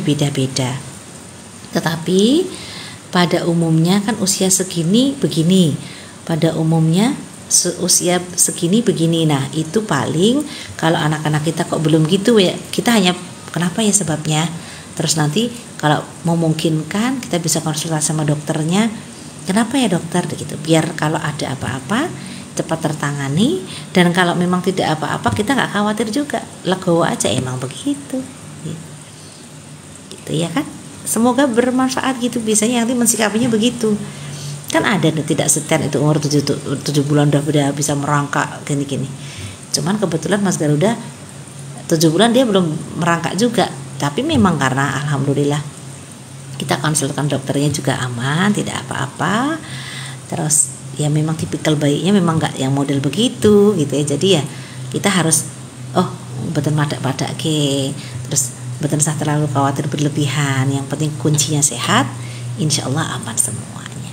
berbeda-beda. Tetapi pada umumnya kan usia segini begini, pada umumnya usia segini begini. Nah itu paling kalau anak-anak kita kok belum gitu ya, kita hanya kenapa ya sebabnya. Terus nanti kalau memungkinkan kita bisa konsultasi sama dokternya, kenapa ya dokter gitu, biar kalau ada apa-apa cepat tertangani, dan kalau memang tidak apa-apa kita nggak khawatir juga, legowo aja, emang begitu gitu ya kan. Semoga bermanfaat gitu, biasanya nanti mensikapinya begitu kan. Ada tidak setan itu umur 7 bulan udah bisa merangkak gini-gini, cuman kebetulan Mas Garuda 7 bulan dia belum merangkak juga, tapi memang karena alhamdulillah kita konsulkan dokternya juga aman, tidak apa-apa. Terus ya memang tipikal bayinya memang nggak yang model begitu gitu ya, jadi ya kita harus betul madak-madak ke, terus betul sah terlalu khawatir berlebihan. Yang penting kuncinya sehat, insya Allah aman semuanya.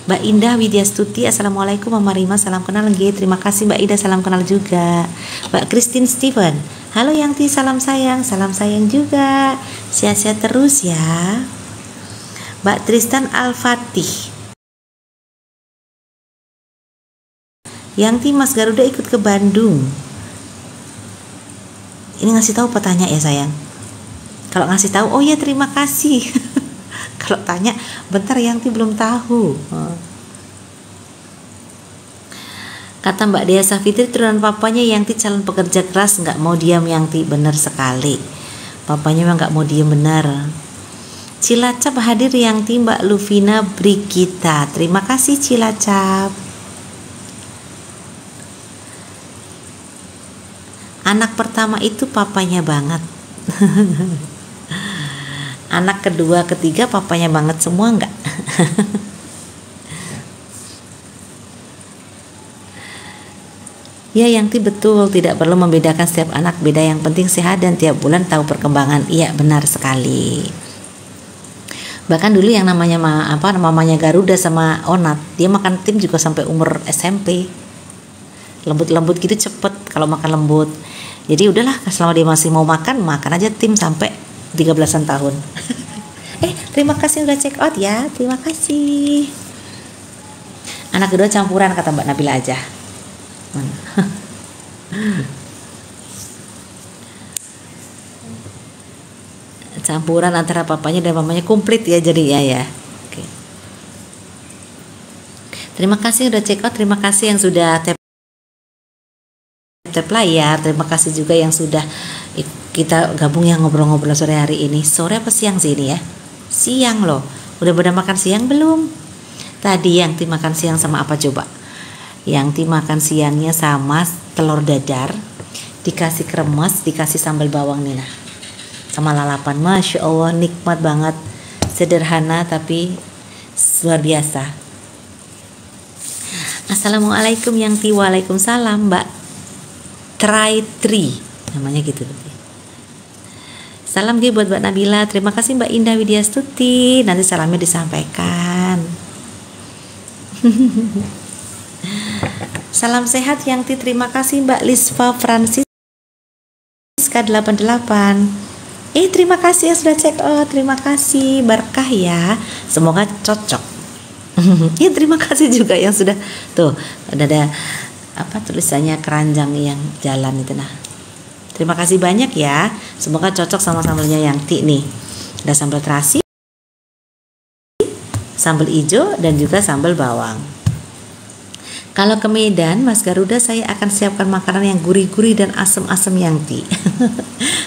Mbak Indah Widyastuti, assalamualaikum Mama Rima, salam kenal nggih. Terima kasih Mbak Indah, salam kenal juga. Mbak Christine Steven, halo Yangti, salam sayang juga, sehat-sehat terus ya. Mbak Tristan Al-Fatih, Yangti Mas Garuda ikut ke Bandung. Ini ngasih tahu apa tanya ya sayang? Kalau ngasih tahu, oh ya terima kasih. Kalau tanya, bentar Yangti belum tahu. Kata Mbak Dea Safitri, turunan papanya Yangti calon pekerja keras, nggak mau diam Yangti. Bener sekali, papanya memang nggak mau diam, bener. Cilacap hadir Yangti. Mbak Luvina Brigita, terima kasih Cilacap. Anak pertama itu papanya banget. Anak kedua, ketiga papanya banget semua enggak? Ya Yangti, betul, tidak perlu membedakan setiap anak beda, yang penting sehat dan tiap bulan tahu perkembangan. Iya benar sekali. Bahkan dulu yang namanya mamanya Garuda sama Onat, dia makan tim juga sampai umur SMP. Lembut-lembut gitu cepet kalau makan lembut. Jadi udahlah, selama dia masih mau makan aja tim sampai 13-an tahun. Terima kasih udah check out ya, terima kasih. Anak kedua campuran kata Mbak Nabila aja. Campuran antara papanya dan mamanya, komplit ya jadinya ya. Oke. Terima kasih udah check out, terima kasih yang sudah tap layar, terima kasih juga yang sudah kita gabung yang ngobrol-ngobrol sore hari ini. Sore apa siang sih ini ya? Siang loh. Udah pada makan siang belum? Tadi Yangti makan siang sama apa coba? Yangti makan siangnya sama telur dadar, dikasih kremes, dikasih sambal bawang nih nah, sama lalapan. Masya Allah, nikmat banget. Sederhana tapi luar biasa. Assalamualaikum Yangti. Waalaikumsalam Mbak Tri namanya gitu. Salam buat Mbak Nabila, terima kasih Mbak Indah Widyastuti, nanti salamnya disampaikan. Salam sehat Yangti, terima kasih Mbak Lisva Francisca 88. Terima kasih yang sudah check out, terima kasih, berkah ya, semoga cocok. Ya terima kasih juga yang sudah tuh ada tulisannya keranjang yang jalan itu nah. Terima kasih banyak ya, semoga cocok sama sambelnya Yangti nih. Ada sambal terasi, sambal hijau dan juga sambal bawang. Kalau ke Medan Mas Garuda, saya akan siapkan makanan yang gurih-gurih dan asam-asam Yangti.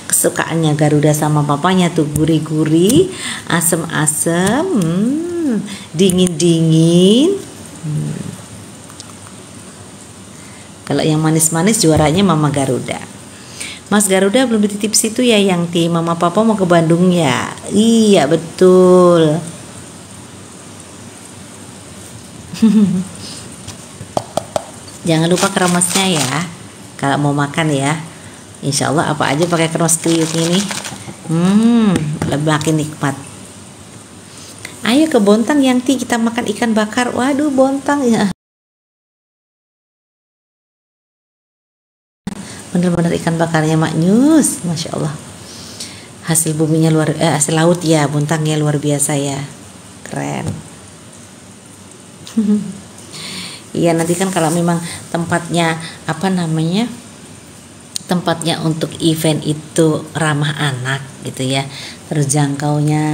Kesukaannya Garuda sama papanya tuh gurih-gurih, asam-asam, dingin-dingin. Kalau yang manis-manis juaranya Mama Garuda. Mas Garuda belum dititip situ ya Yangti, Mama Papa mau ke Bandung ya? Iya betul. Jangan lupa kremesnya ya kalau mau makan ya. Insya Allah apa aja pakai kremes tuyuk ini, lebih makin nikmat. Ayo ke Bontang Yangti, kita makan ikan bakar. Waduh Bontang ya, bener-bener ikan bakarnya maknyus, Masya Allah. hasil buminya hasil laut ya, buntangnya luar biasa ya, keren. Iya, nanti kan kalau memang tempatnya tempatnya untuk event itu ramah anak gitu ya, terus jangkaunya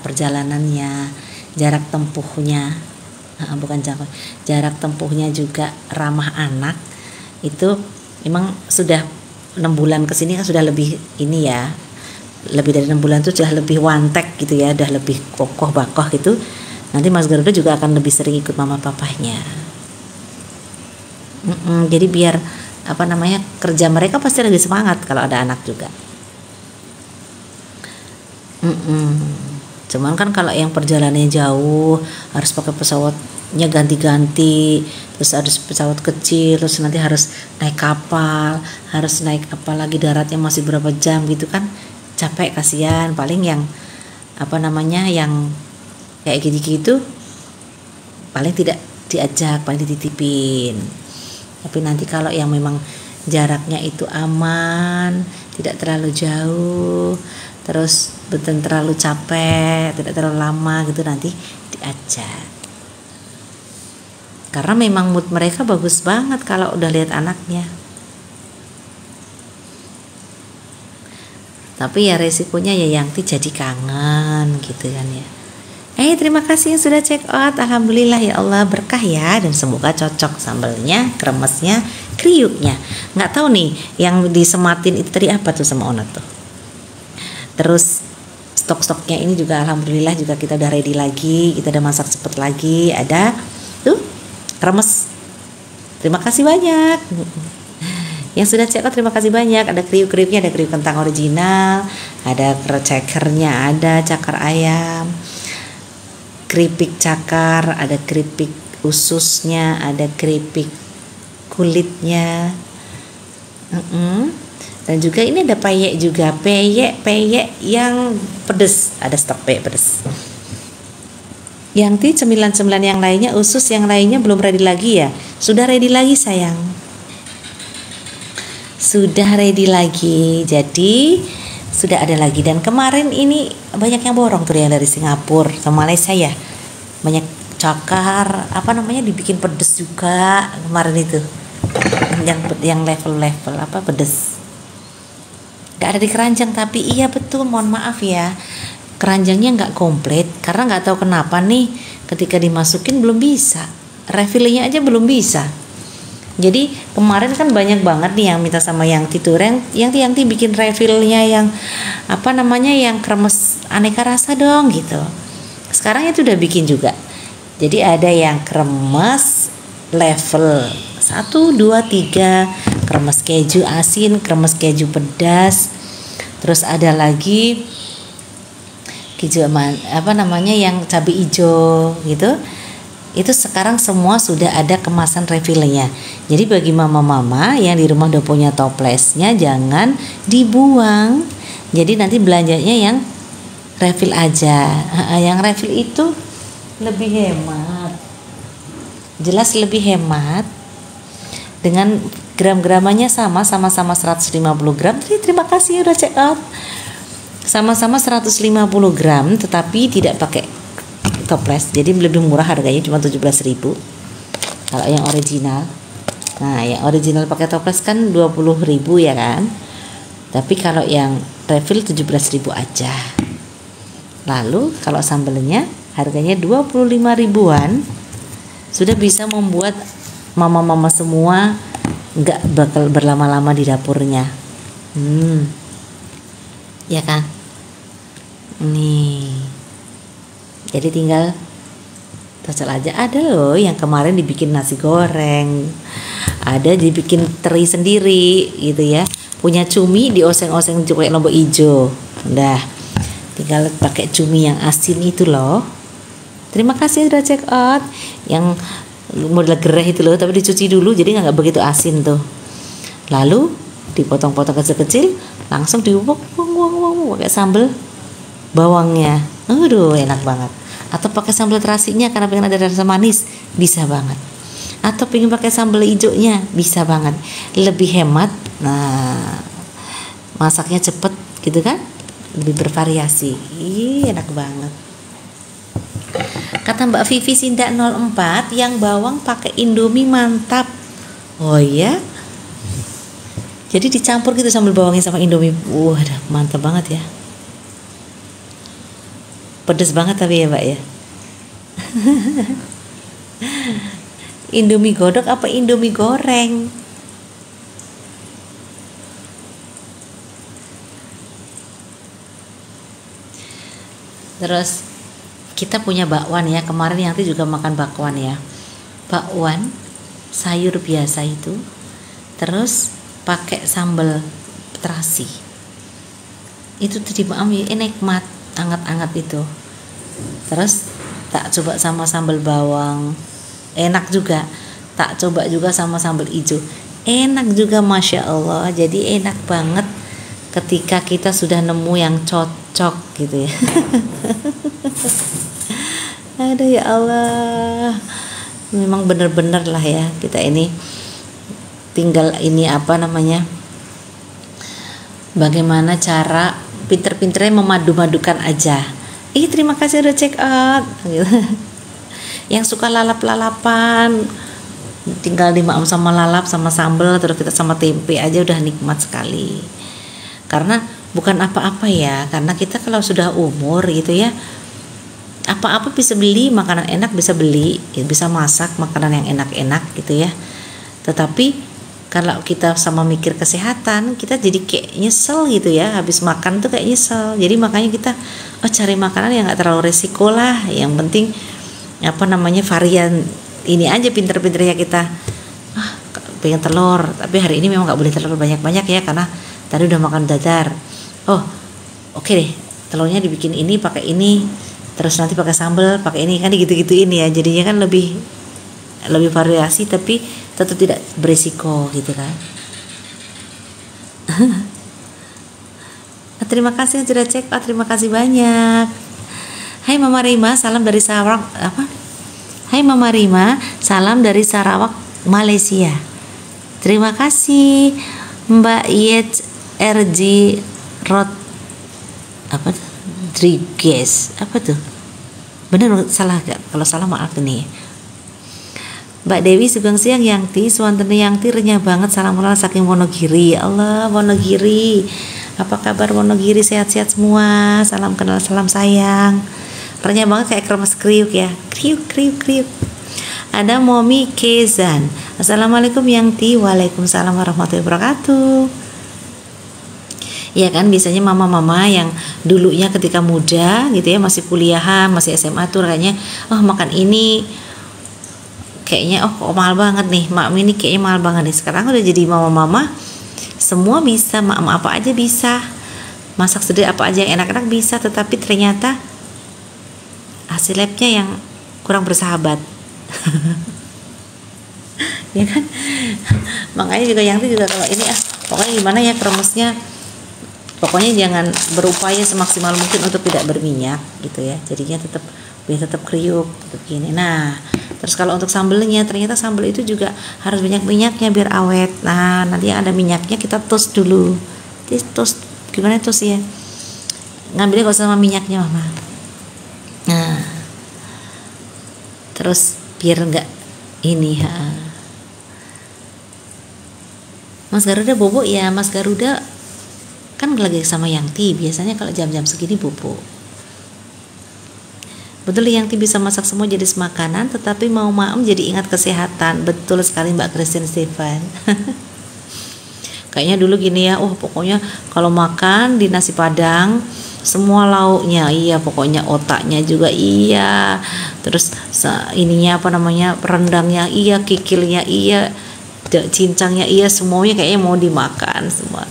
perjalanannya, jarak tempuhnya, bukan jangkau, jarak tempuhnya juga ramah anak, itu memang sudah 6 bulan kesini kan sudah lebih ini ya, lebih dari 6 bulan itu sudah lebih wantek gitu ya, udah lebih kokoh bakoh gitu. Nanti Mas Garuda juga akan lebih sering ikut mama papahnya. Jadi biar kerja mereka pasti lebih semangat kalau ada anak juga. Cuman kan kalau yang perjalanannya jauh harus pakai pesawatnya ganti-ganti, terus harus pesawat kecil, terus nanti harus naik kapal, harus naik apa lagi, daratnya masih berapa jam gitu kan, capek, kasihan. Paling yang yang kayak gitu-gitu paling tidak diajak, paling dititipin. Tapi nanti kalau yang memang jaraknya itu aman, tidak terlalu jauh, terus betul terlalu capek, tidak terlalu lama gitu, nanti diajak. Karena memang mood mereka bagus banget kalau udah lihat anaknya. Tapi ya resikonya ya Yangti jadi kangen gitu kan ya. Terima kasih yang sudah check out. Alhamdulillah ya Allah, berkah ya, dan semoga cocok sambalnya, kremesnya, kriuknya. Nggak tahu nih yang disematin itu tadi apa tuh sama Ona tuh. Terus stok-stoknya ini juga alhamdulillah juga kita udah ready lagi, kita udah masak cepet lagi. Ada tuh kremes. Terima kasih banyak. Yang sudah check out terima kasih banyak. Ada kriuk-kriuknya, ada kriuk kentang original, ada cekernya, ada cakar ayam, keripik cakar, ada keripik ususnya, ada keripik kulitnya, dan juga ini ada peyek juga, peyek yang pedes, ada stok peyek pedes. Yang cemilan-cemilan yang lainnya, usus yang lainnya belum ready lagi ya? Sudah ready lagi sayang, sudah ready lagi, jadi sudah ada lagi. Dan kemarin ini banyak yang borong tuh yang dari Singapura sama Malaysia ya, banyak cakar dibikin pedes juga kemarin itu, yang level pedes. Gak ada di keranjang, tapi iya betul, mohon maaf ya, keranjangnya nggak komplit karena nggak tahu kenapa nih ketika dimasukin belum bisa, refillnya aja belum bisa. Jadi kemarin kan banyak banget nih yang minta sama Yangti tuh, Yangti bikin refillnya yang yang kremes aneka rasa dong gitu. Sekarang itu udah bikin juga. Jadi ada yang kremes level 1, 2, 3, kremes keju asin, kremes keju pedas. Terus ada lagi keju yang cabai hijau gitu. Itu sekarang semua sudah ada kemasan refillnya. Jadi bagi mama-mama yang di rumah udah punya toplesnya, jangan dibuang. Jadi nanti belanjanya yang refill aja. Yang refill itu lebih hemat, jelas lebih hemat, dengan gram-gramannya sama-sama 150 gram. Jadi terima kasih udah check out. Sama-sama 150 gram tetapi tidak pakai toples, jadi lebih murah harganya, cuma 17.000 kalau yang original. Nah yang original pakai toples kan 20.000 ya kan, tapi kalau yang refill 17.000 aja. Lalu kalau sambelnya harganya 25 ribuan, sudah bisa membuat mama-mama semua nggak bakal berlama-lama di dapurnya. Ya kan, nih jadi tinggal cocok aja. Ada loh yang kemarin dibikin nasi goreng, ada dibikin teri sendiri gitu ya, punya cumi dioseng-oseng kayak lombok hijau, udah tinggal pakai cumi yang asin itu loh. Terima kasih udah check out. Yang model gereh itu loh, tapi dicuci dulu jadi nggak begitu asin tuh. Lalu dipotong-potong kecil-kecil, langsung diubuk pakai sambal bawangnya. Aduh enak banget. Atau pakai sambal terasinya karena pengen ada rasa manis, bisa banget. Atau pengen pakai sambal hijaunya, bisa banget. Lebih hemat. Nah, masaknya cepet, gitu kan, lebih bervariasi. Enak banget. Kata Mbak Vivi Sinda 04, yang bawang pakai Indomie mantap. Oh iya, jadi dicampur gitu sambal bawangnya sama Indomie. Wah, mantap banget ya. Pedes banget tapi ya Mbak ya. Indomie godok apa Indomie goreng? Terus kita punya bakwan ya, kemarin Yanti juga makan bakwan ya. Bakwan sayur biasa itu, terus pakai sambal terasi. Itu tadi ya, nikmat, anget-anget itu. Terus tak coba sama sambal bawang, enak juga. Tak coba juga sama sambal hijau, enak juga, Masya Allah. Jadi enak banget ketika kita sudah nemu yang cocok gitu ya. Aduh ya Allah, memang bener-bener lah ya, kita ini tinggal ini apa namanya, bagaimana cara pinter-pinternya memadu-madukan aja. Terima kasih udah check out gitu. Yang suka lalap-lalapan, tinggal dimaem sama lalap sama sambal, terus kita sama tempe aja udah nikmat sekali. Karena bukan apa-apa ya, karena kita kalau sudah umur gitu ya, apa-apa bisa beli, makanan enak bisa beli, bisa masak makanan yang enak-enak gitu ya. Tetapi kalau kita sama mikir kesehatan, kita jadi kayak nyesel gitu ya, habis makan tuh kayak nyesel. Jadi makanya kita cari makanan yang gak terlalu resiko lah, yang penting apa namanya varian ini aja, pinter-pinternya kita. Pengen telur, tapi hari ini memang gak boleh telur banyak-banyak ya, karena tadi udah makan dadar. Oke deh, telurnya dibikin ini pakai ini, terus nanti pakai sambal pakai ini, kan gitu-gitu ini ya, jadinya kan lebih variasi tapi tetap tidak berisiko gitu kan. Terima kasih yang sudah cek out, terima kasih banyak. Hai Mama Rima, salam dari Sarawak apa? Hai Mama Rima, salam dari Sarawak, Malaysia. Terima kasih Mbak Yet RG Rod apa tuh? Drigues apa tuh? Bener salah gak? Kalau salah maaf nih. Mbak Dewi Sugeng Siang Yangti, Suwantene Yangti renyah banget, salam kenal saking Wonogiri. Ya Allah, Wonogiri. Apa kabar Wonogiri, sehat-sehat semua? Salam kenal, salam sayang. Renyah banget kayak kremes kriuk ya. Kriuk. Ada Momi Kezan. Assalamualaikum Yangti. Waalaikumsalam warahmatullahi wabarakatuh. Ya kan, biasanya mama-mama yang dulunya ketika muda gitu ya, masih kuliahan, masih SMA tuh kayaknya makan ini kayaknya kok mahal banget nih, mak ini kayaknya mahal banget nih. Sekarang udah jadi mama-mama, semua bisa, mak apa aja bisa, masak sendiri apa aja yang enak-enak bisa, tetapi ternyata hasil labnya yang kurang bersahabat. Ya kan, makanya juga yang itu juga kalau ini pokoknya gimana ya kremesnya, pokoknya jangan berupaya semaksimal mungkin untuk tidak berminyak gitu ya, jadinya tetap kriuk tetap gini. Nah terus kalau untuk sambelnya, ternyata sambel itu juga harus banyak minyaknya biar awet. Nah nanti yang ada minyaknya kita toast dulu. Toast gimana toast ya, ngambilnya gak usah sama minyaknya Mama. Nah terus biar enggak ini Mas Garuda bobo ya. Mas Garuda kan lagi sama Yangti, biasanya kalau jam-jam segini bobo. Betul, Yangti bisa masak semua jenis makanan, tetapi mau maem jadi ingat kesehatan. Betul sekali Mbak Christine Stefan. Kayaknya dulu gini ya, pokoknya kalau makan di nasi padang semua lauknya iya, pokoknya otaknya juga iya, terus ininya apa namanya, rendangnya iya, kikilnya iya, cincangnya iya, semuanya kayaknya mau dimakan semua.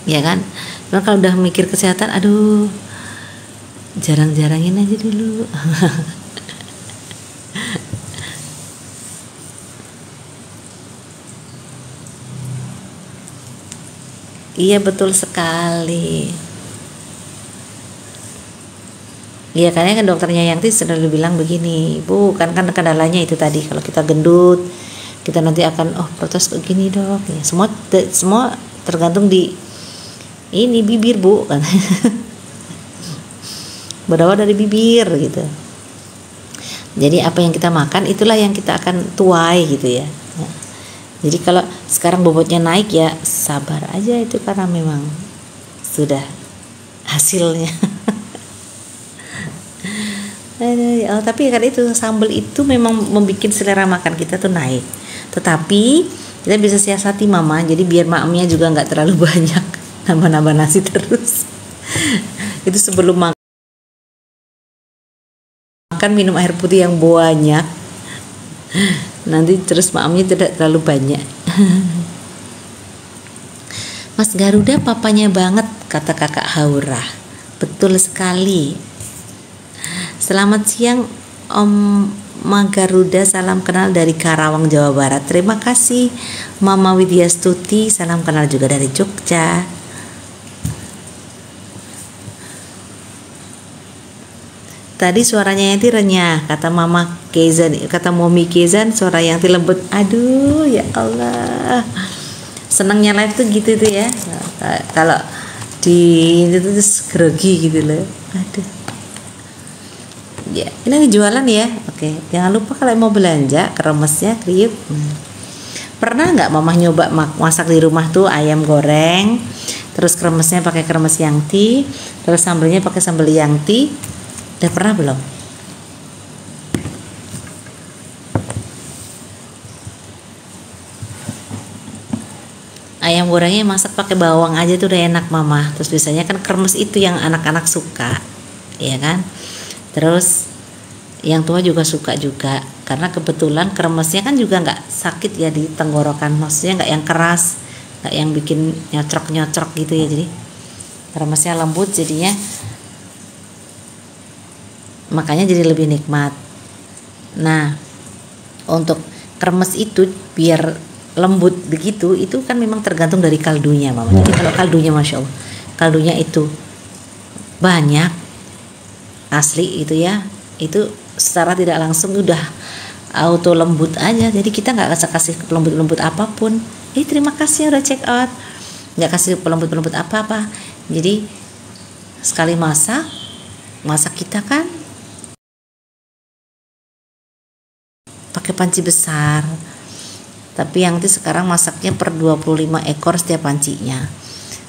Ya kan? Cuman kalau udah mikir kesehatan, aduh, jarang-jarangin aja dulu. Iya betul sekali. Iya, karena kan dokternya Yanti selalu bilang begini, Bu, kan kendalanya itu tadi, kalau kita gendut, kita nanti akan protes begini dok. Ya, semua tergantung di ini bibir bu kan. Berawal dari bibir gitu. Jadi apa yang kita makan itulah yang kita akan tuai gitu ya. Jadi kalau sekarang bobotnya naik ya sabar aja, itu karena memang sudah hasilnya. Oh, tapi kan itu sambal itu memang membuat selera makan kita tuh naik. Tetapi kita bisa siasati mama, jadi biar maamnya juga nggak terlalu banyak nambah-nambah nasi terus. Itu sebelum makan minum air putih yang banyak, nanti terus maamnya tidak terlalu banyak. Mas Garuda papanya banget, kata kakak Haura. Betul sekali. Selamat siang Om Garuda, salam kenal dari Karawang, Jawa Barat. Terima kasih Mama Widya Stuti, salam kenal juga dari Jogja. Tadi suaranya Yanti renyah, kata Mama Kezan, kata Momi Kezan, suara Yanti lembut. Aduh ya Allah, senangnya live tuh gitu tuh ya. Kalau di itu tuh grogi gitu loh. Aduh. Ya, ini jualan ya. Oke, jangan lupa kalau mau belanja kremesnya kriuk. Pernah nggak Mama nyoba masak di rumah tuh ayam goreng, terus kremesnya pakai kremes Yanti, terus sambelnya pakai sambal Yanti? Udah pernah belum? Ayam gorengnya masak pakai bawang aja tuh udah enak Mama. Terus biasanya kan kremes itu yang anak-anak suka, ya kan? Terus yang tua juga suka juga, karena kebetulan kremesnya kan juga nggak sakit ya di tenggorokan, maksudnya nggak yang keras, nggak yang bikin nyocrok gitu ya. Jadi kremesnya lembut, jadinya makanya jadi lebih nikmat. Nah, untuk kremes itu biar lembut begitu, itu kan memang tergantung dari kaldunya Mama. Jadi kalau kaldunya Masya Allah, kaldunya itu banyak asli itu ya, itu secara tidak langsung udah auto lembut aja. Jadi kita nggak kasih pelembut apapun. Terima kasih udah check out, nggak kasih pelembut apa-apa. Jadi sekali masak kita kan pakai panci besar, tapi yang itu sekarang masaknya per 25 ekor setiap pancinya,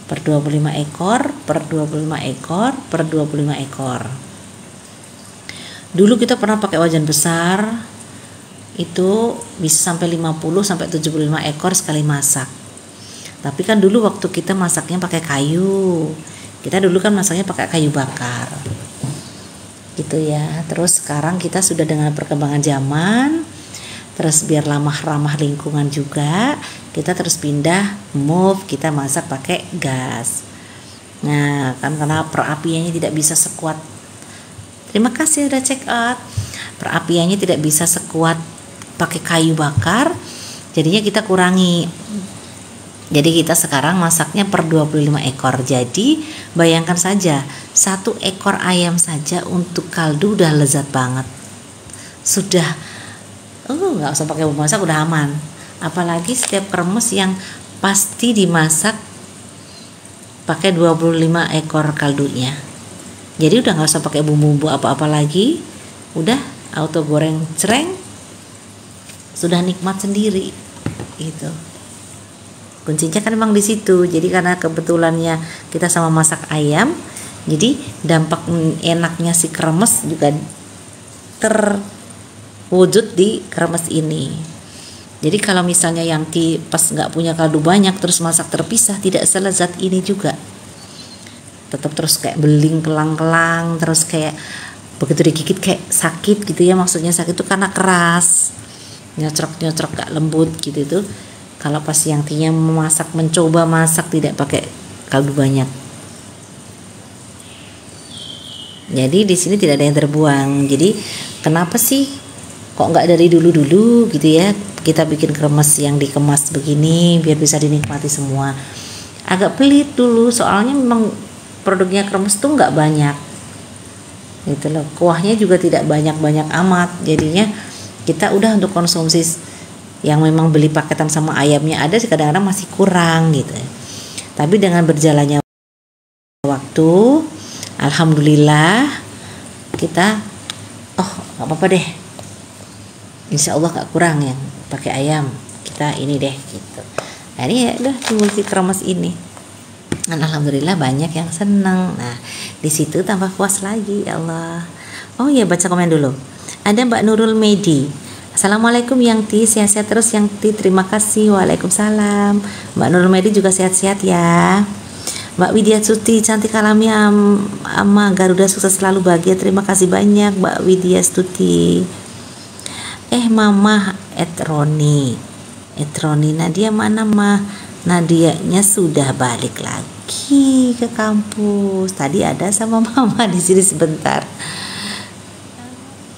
per 25 ekor, per 25 ekor, per 25 ekor. Dulu kita pernah pakai wajan besar, itu bisa sampai 50 sampai 75 ekor sekali masak. Tapi kan dulu waktu kita masaknya pakai kayu, kita dulu kan masaknya pakai kayu bakar gitu ya. Terus sekarang kita sudah dengan perkembangan zaman, terus biar ramah lingkungan juga, kita terus pindah move, kita masak pakai gas. Nah kan karena perapiannya tidak bisa sekuat, terima kasih udah check out, perapiannya tidak bisa sekuat pakai kayu bakar, jadinya kita kurangi. Jadi kita sekarang masaknya per 25 ekor. Jadi bayangkan saja, 1 ekor ayam saja untuk kaldu udah lezat banget. Sudah nggak usah pakai bumbu masak, udah aman. Apalagi setiap kremes yang pasti dimasak pakai 25 ekor kaldunya. Jadi udah nggak usah pakai bumbu-bumbu apa-apa lagi, udah auto goreng cereng, sudah nikmat sendiri gitu. Kuncinya kan memang di situ. Jadi karena kebetulannya kita sama masak ayam, jadi dampak enaknya si kremes juga terwujud di kremes ini. Jadi kalau misalnya Yanti pas nggak punya kaldu banyak terus masak terpisah, tidak selezat ini juga. Tetap terus kayak beling kelang-kelang, terus kayak begitu digigit kayak sakit gitu ya. Maksudnya sakit itu karena keras, nyocrok gak lembut gitu. Itu kalau pas Yantinya mencoba masak tidak pakai kaldu banyak. Jadi di sini tidak ada yang terbuang. Jadi kenapa sih kok nggak dari dulu gitu ya kita bikin kremes yang dikemas begini biar bisa dinikmati semua. Agak pelit dulu soalnya memang produknya kremes tuh nggak banyak gitu loh, kuahnya juga tidak banyak amat, jadinya kita udah untuk konsumsi yang memang beli paketan sama ayamnya ada sih kadang-kadang masih kurang gitu. Tapi dengan berjalannya waktu. Alhamdulillah kita nggak apa-apa deh, insya Allah nggak kurang yang pakai ayam, kita ini deh gitu. Nah ini ya udah di multi kremes ini, dan alhamdulillah banyak yang seneng. Nah di situ tambah puas lagi, ya Allah. Oh ya, baca komen dulu. Ada Mbak Nurul Medi. Assalamualaikum Yangti, sehat-sehat terus Yangti, terima kasih. Waalaikumsalam. Mbak Nurul Medi juga sehat-sehat ya. Mbak Widya Stuti, cantik alami ama Garuda, sukses selalu, bahagia. Terima kasih banyak Mbak Widya Stuti. Mama Etroni Nadia mana mah? Nadianya sudah balik lagi ke kampus. Tadi ada sama mama di sini sebentar.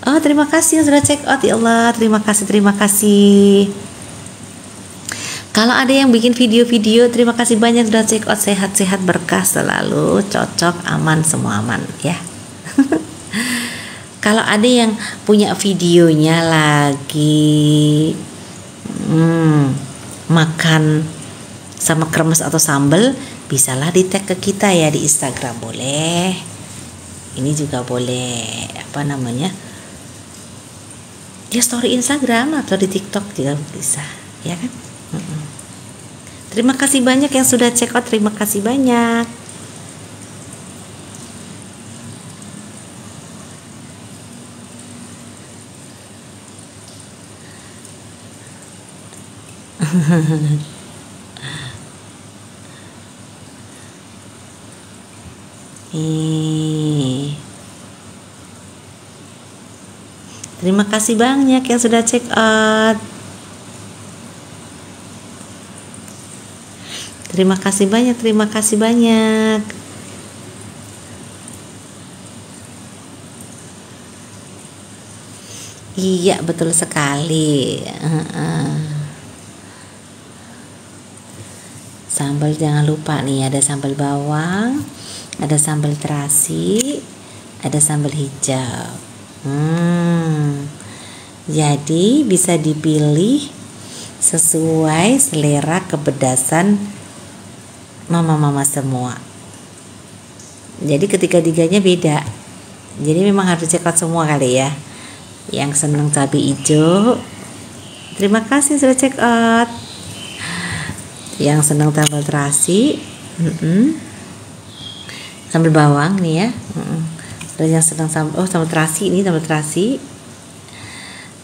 Oh, terima kasih yang sudah check out, ya Allah. Terima kasih. Kalau ada yang bikin video-video, terima kasih banyak sudah check out. Sehat-sehat, berkah selalu, cocok, aman, semua aman ya. Kalau ada yang punya videonya lagi makan sama kremes atau sambal, bisalah di tag ke kita ya di Instagram, boleh. Ini juga boleh ya, story Instagram atau di TikTok juga bisa ya kan. Terima kasih banyak yang sudah check out, terima kasih banyak. Terima kasih banyak yang sudah check out. Terima kasih banyak. Iya, betul sekali. Sambal jangan lupa nih, ada sambal bawang, ada sambal terasi, ada sambal hijau. Jadi bisa dipilih sesuai selera kepedasan mama-mama semua. Jadi ketiga-tiganya beda. Jadi memang harus check out semua kali ya. Yang senang cabai hijau, terima kasih sudah check out. Yang senang sambal terasi, sambal bawang nih ya. Terus yang senang sambal terasi, ini sambal terasi.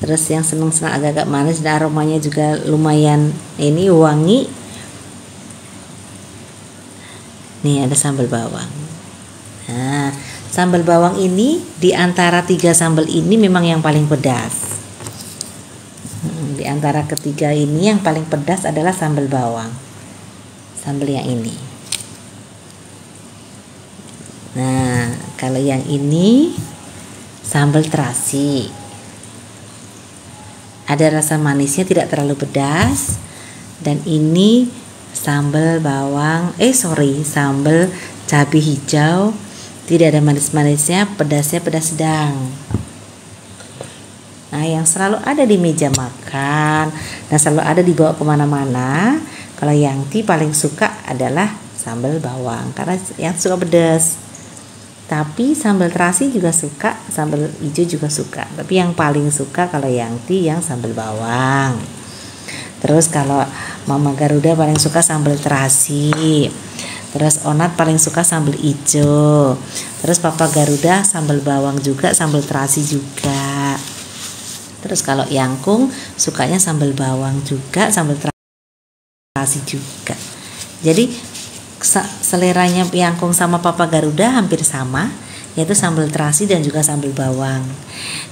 Terus yang senang agak-agak manis dan aromanya juga lumayan ini wangi. Nih ada sambal bawang. Nah, sambal bawang ini di antara 3 sambal ini memang yang paling pedas. Di antara ketiga ini yang paling pedas adalah sambal bawang. Sambal yang ini. Nah, kalau yang ini sambal terasi. Ada rasa manisnya, tidak terlalu pedas. Dan ini sambal bawang, sambal cabai hijau, tidak ada manis-manisnya, pedasnya pedas sedang. Nah, yang selalu ada di meja makan dan selalu ada dibawa kemana-mana, kalau Yangti paling suka adalah sambal bawang karena yang suka pedas. Tapi sambal terasi juga suka, sambal hijau juga suka. Tapi yang paling suka kalau Yangti yang sambal bawang. Terus kalau Mama Garuda paling suka sambal terasi. Terus Onat paling suka sambal hijau. Terus Papa Garuda sambal bawang juga, sambal terasi juga. Terus kalau Yangkung sukanya sambal bawang juga, sambal terasi juga. Jadi seleranya Yangkung sama Papa Garuda hampir sama, yaitu sambal terasi dan juga sambal bawang.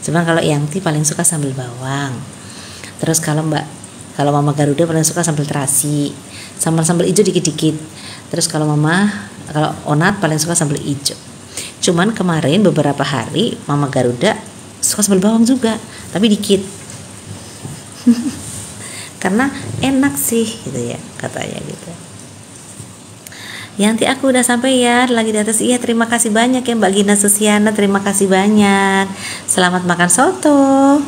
Cuma kalau Yangti paling suka sambal bawang. Terus kalau Mama Garuda paling suka sambal terasi, sambal hijau dikit-dikit. Terus kalau Onat paling suka sambal hijau. Cuman kemarin beberapa hari Mama Garuda suka sambal bawang juga, tapi dikit. Karena enak sih gitu ya katanya gitu. Yanti aku udah sampai ya, lagi di atas. Iya, terima kasih banyak ya Mbak Gina Susiana, terima kasih banyak. Selamat makan soto.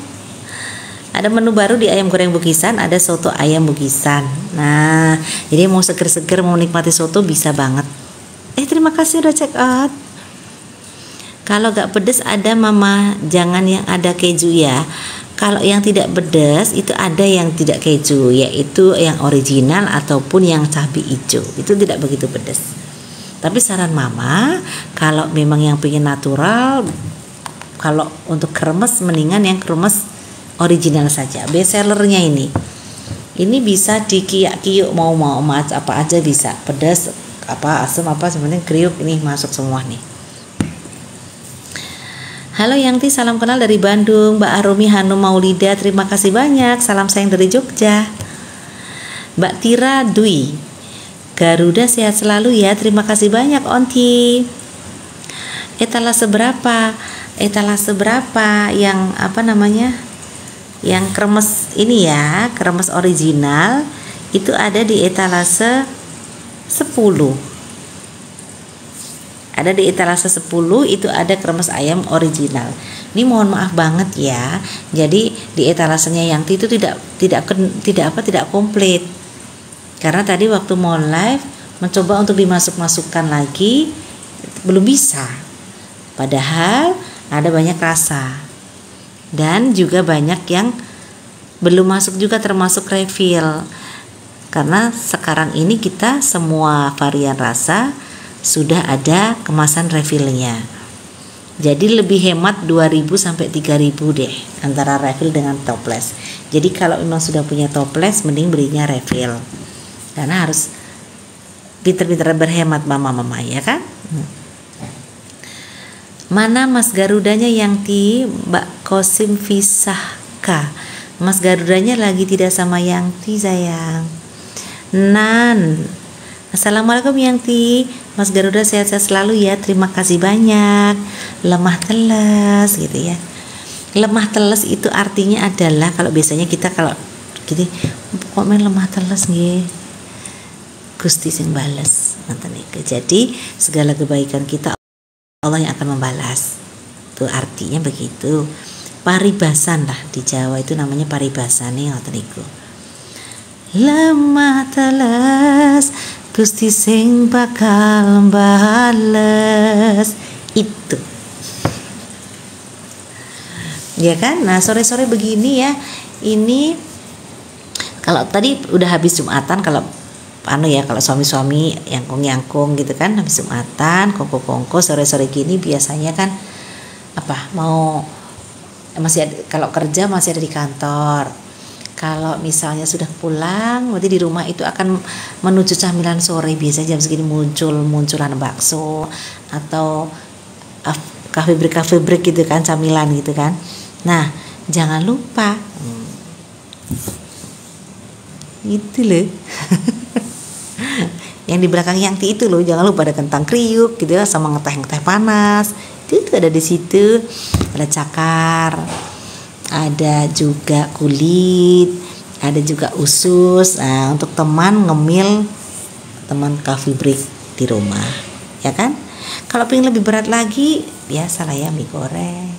Ada menu baru di ayam goreng Bukisan, ada soto ayam Bukisan. Nah, jadi mau seger-seger mau nikmati soto bisa banget. Terima kasih udah check out. Kalau gak pedes ada mama, jangan yang ada keju ya. Kalau yang tidak pedas itu ada yang tidak keju, yaitu yang original ataupun yang cabai hijau. Itu tidak begitu pedas. Tapi saran mama, kalau memang yang pengen natural, kalau untuk kremes mendingan yang kremes original saja. Best sellernya ini bisa dikiyak-kiyuk, mau apa aja bisa, pedas apa asam apa sebenarnya kriuk ini masuk semua nih. Halo Yangti, salam kenal dari Bandung. Mbak Arumi Hanum Maulida, terima kasih banyak, salam sayang dari Jogja. Mbak Tira Dwi, Garuda sehat selalu ya, terima kasih banyak Onti. Etalase berapa yang apa namanya, yang kremes ini ya, kremes original itu ada di etalase 10. Ada di etalase 10 itu ada kremes ayam original. Ini mohon maaf banget ya. Jadi di etalasenya Yangti itu tidak komplit. Karena tadi waktu mau live mencoba untuk dimasukkan lagi belum bisa. Padahal ada banyak rasa. Dan juga banyak yang belum masuk juga termasuk refill. Karena sekarang ini kita semua varian rasa sudah ada kemasan refillnya. Jadi lebih hemat 2.000 sampai 3.000 deh antara refill dengan toples. Jadi kalau memang sudah punya toples mending belinya refill. Karena harus pinter-pinter berhemat mama-mama ya kan? Mana Mas Garudanya Yangti? Mbak Kosim Visahka. Mas Garudanya lagi tidak sama Yangti sayang. Nan, assalamualaikum Yangti, Mas Garuda sehat-sehat selalu ya, terima kasih banyak. Lemah teles gitu ya. Lemah teles itu artinya adalah kalau biasanya kita kalau gini kok main lemah teles nggih, Gusti sing bales ngoten niku. Jadi segala kebaikan kita Allah yang akan membalas. Itu artinya begitu. Paribasan lah di Jawa itu namanya paribasan nih ngoten niku. Lemah teles Gusti sing bakal bales itu ya kan. Nah sore-sore begini ya, ini kalau tadi udah habis Jumatan, kalau kalau suami-suami yangkung gitu kan, habis Jumatan kongko sore-sore gini biasanya kan mau masih ada, kalau kerja masih ada di kantor. Kalau misalnya sudah pulang, berarti di rumah itu akan menuju camilan sore. Biasanya jam segini munculan bakso atau cafe break gitu kan, camilan gitu kan. Nah, jangan lupa itu loh. Yang di belakang Yangti itu loh, jangan lupa ada kentang kriuk gitu ya, sama ngeteh panas. Itu ada di situ, ada cakar. Ada juga kulit, ada juga usus. Nah, untuk teman ngemil, teman coffee break di rumah, ya kan? Kalau pengen lebih berat lagi, biasa lah ya mie goreng.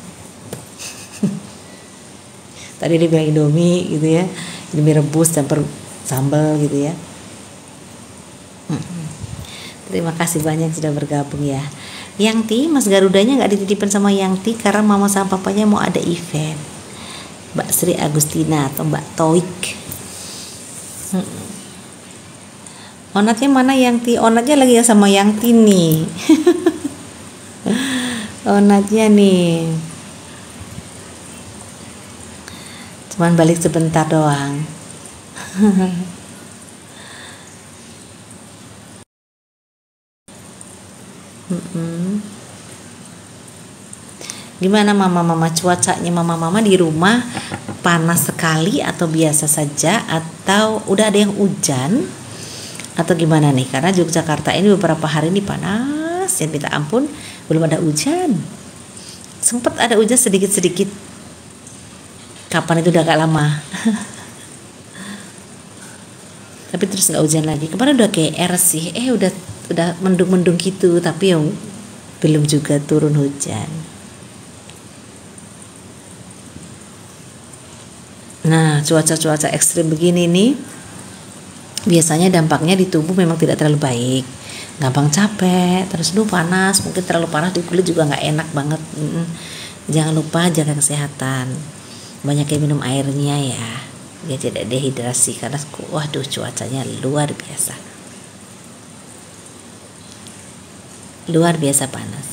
Tadi dia bilang Indomie gitu ya, Indomie rebus campur sambal gitu ya. Terima kasih banyak sudah bergabung ya. Yangti, Mas Garudanya nggak dititipin sama Yangti karena mama sama papanya mau ada event. Mbak Sri Agustina atau Mbak Toik. Onatnya mana Yangti? Onatnya lagi ya sama Yangti nih. Onatnya nih. Cuman balik sebentar doang. Gimana mama-mama, cuacanya mama-mama di rumah panas sekali atau biasa saja atau udah ada yang hujan atau gimana nih? Karena Yogyakarta ini beberapa hari ini panas ya minta ampun, belum ada hujan. Sempat ada hujan sedikit-sedikit. Kapan itu udah agak lama. Tapi terus nggak hujan lagi. Kemarin udah GR sih, udah mendung-mendung gitu, tapi yang belum juga turun hujan. Nah, cuaca-cuaca ekstrim begini nih biasanya dampaknya di tubuh memang tidak terlalu baik. gampang capek, terus panas, mungkin terlalu panas di kulit juga nggak enak banget. Jangan lupa jaga kesehatan, banyakin minum airnya ya, biar tidak dehidrasi karena waduh cuacanya luar biasa panas.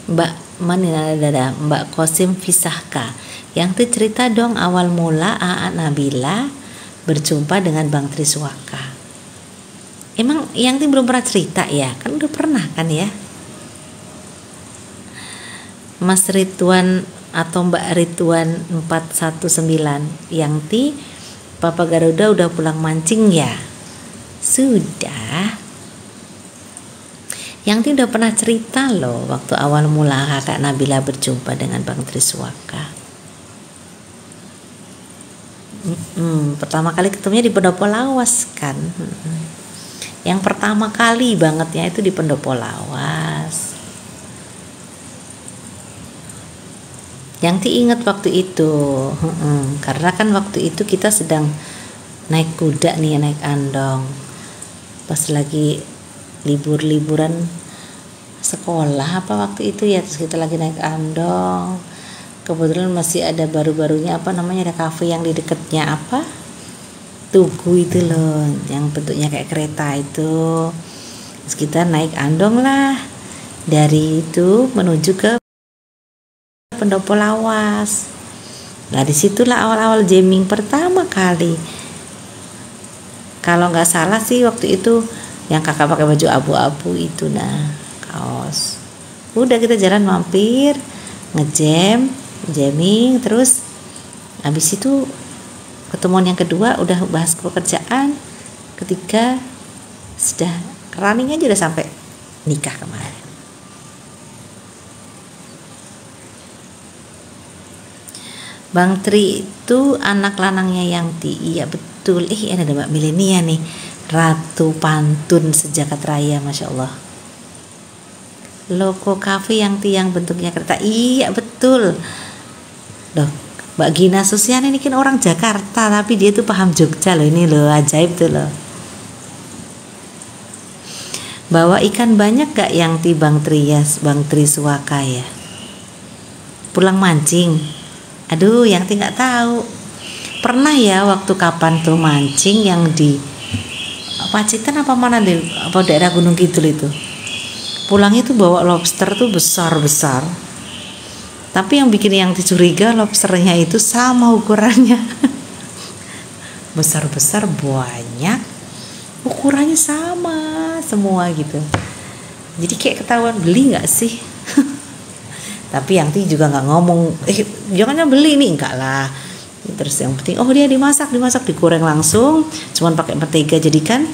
Mbak Mbak Kosim Fisahka, yang tuh cerita dong awal mula Aa Nabila berjumpa dengan Bang Triswaka. Emang yang tuh belum pernah cerita ya? Kan udah pernah kan ya? Mas Ridwan atau Mbak Ridwan 419, yang ti Papa Garuda udah pulang mancing ya? Sudah. Yang ti udah pernah cerita loh waktu awal mula kakak Nabila berjumpa dengan Bang Triswaka. Pertama kali ketemunya di Pendopo Lawas kan. Yang pertama kali bangetnya itu di Pendopo Lawas. Yang diingat waktu itu, karena kan waktu itu kita sedang naik kuda nih, naik andong. Pas lagi liburan sekolah apa waktu itu ya, terus kita lagi naik andong. Kebetulan masih ada baru-barunya ada kafe yang di dekatnya Tugu itu loh, yang bentuknya kayak kereta itu. Terus kita naik andong lah dari itu menuju ke Pendopo Lawas. Nah disitulah awal-awal jamming pertama kali. Kalau nggak salah sih waktu itu yang kakak pakai baju abu-abu itu, kaos. Udah kita jalan mampir, jamming, terus habis itu ketemuan yang kedua udah bahas pekerjaan, ketiga sudah running aja udah sampai nikah kemarin. Bang Tri itu anak lanangnya Yangti. Iya betul. Ada Mbak Milenia nih, Ratu Pantun Sejagat Raya, Masya Allah. Loko Cafe Yangti yang bentuknya kereta. Iya betul loh. Mbak Gina Susiana ini kan orang Jakarta tapi dia tuh paham Jogja loh, ini loh ajaib tuh loh. Bawa ikan banyak gak Yangti Bang Triswaka ya? Pulang mancing? Aduh Yangti nggak tahu. Pernah ya waktu kapan tuh mancing yang di Pacitan apa mana deh, apa daerah Gunung Kidul itu. Pulangnya tuh bawa lobster tuh besar-besar. Tapi yang bikin yang dicuriga lobsternya itu sama ukurannya. Besar-besar banyak, ukurannya sama semua gitu. Jadi kayak ketahuan, beli nggak sih? Tapi Yangti juga nggak ngomong jangan beli nih, enggak lah. Terus yang penting dia dimasak digoreng langsung, cuman pakai mentega, jadi kan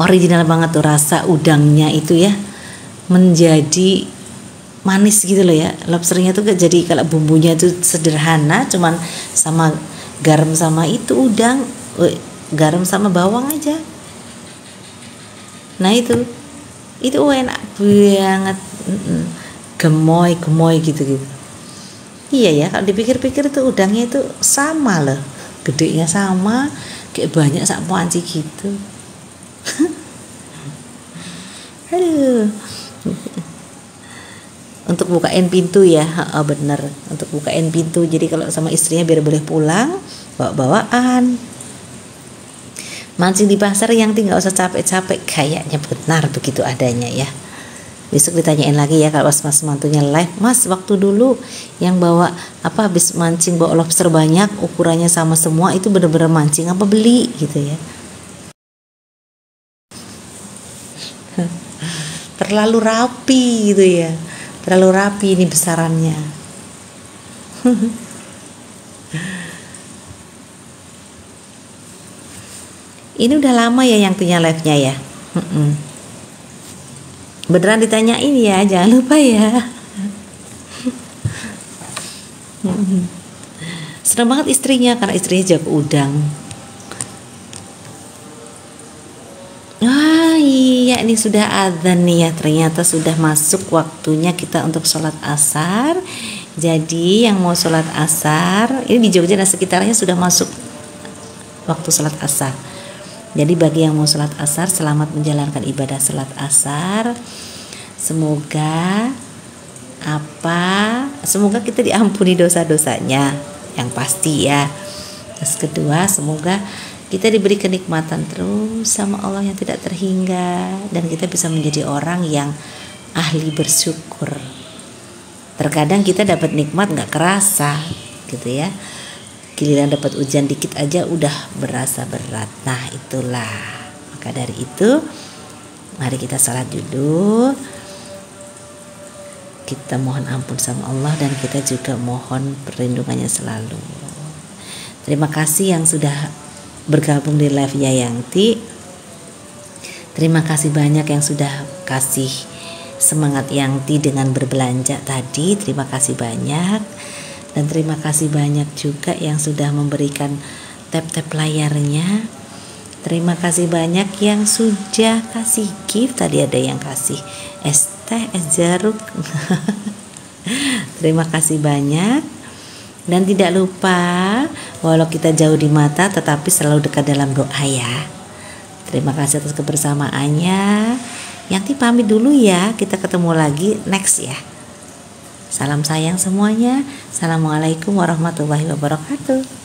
original banget tuh rasa udangnya itu ya, menjadi manis gitu loh ya. Lobsternya tuh jadi kalau bumbunya tuh sederhana, cuman sama garam sama itu udang, garam sama bawang aja. Nah itu enak banget. Gemoy gitu. Iya ya, kalau dipikir-pikir tuh udangnya itu sama loh, gedenya sama, kayak banyak sak panci gitu. Aduh. Untuk bukain pintu ya, bener, untuk bukain pintu. Jadi kalau sama istrinya biar boleh pulang, bawa-bawaan. Mancing di pasar yang tinggal usah capek-capek, kayaknya benar begitu adanya ya. Besok ditanyain lagi ya kalau mas mantunya live, mas waktu dulu yang bawa habis mancing bawa lobster banyak, ukurannya sama semua, itu bener-bener mancing apa beli gitu ya. Terlalu rapi gitu ya, terlalu rapi ini besarannya. Ini udah lama ya yang punya live-nya ya. Beneran ditanyain ya, jangan lupa ya. Senang banget istrinya karena istrinya jago udang. Iya, ini sudah adzan nih ya, ternyata sudah masuk waktunya kita untuk sholat asar. Jadi yang mau sholat asar, ini di Jogja dan sekitarnya sudah masuk waktu sholat asar. Jadi bagi yang mau sholat asar, selamat menjalankan ibadah sholat asar. Semoga semoga kita diampuni dosa-dosanya yang pasti ya. Terus kedua, semoga kita diberi kenikmatan terus sama Allah yang tidak terhingga, dan kita bisa menjadi orang yang ahli bersyukur. Terkadang kita dapat nikmat nggak kerasa gitu ya, giliran dapat ujian dikit aja udah berasa berat. Nah itulah, maka dari itu mari kita salat dulu, kita mohon ampun sama Allah, dan kita juga mohon perlindungannya selalu. Terima kasih yang sudah bergabung di live Yayangti. Terima kasih banyak yang sudah kasih semangat Yangti dengan berbelanja tadi. Terima kasih banyak. Dan terima kasih banyak juga yang sudah memberikan tap-tap layarnya. Terima kasih banyak yang sudah kasih gift. Tadi ada yang kasih es teh, es jeruk. Terima kasih banyak. Dan tidak lupa, walau kita jauh di mata tetapi selalu dekat dalam doa ya. Terima kasih atas kebersamaannya. Yanti pamit dulu ya, kita ketemu lagi next ya. Salam sayang semuanya. Assalamualaikum warahmatullahi wabarakatuh.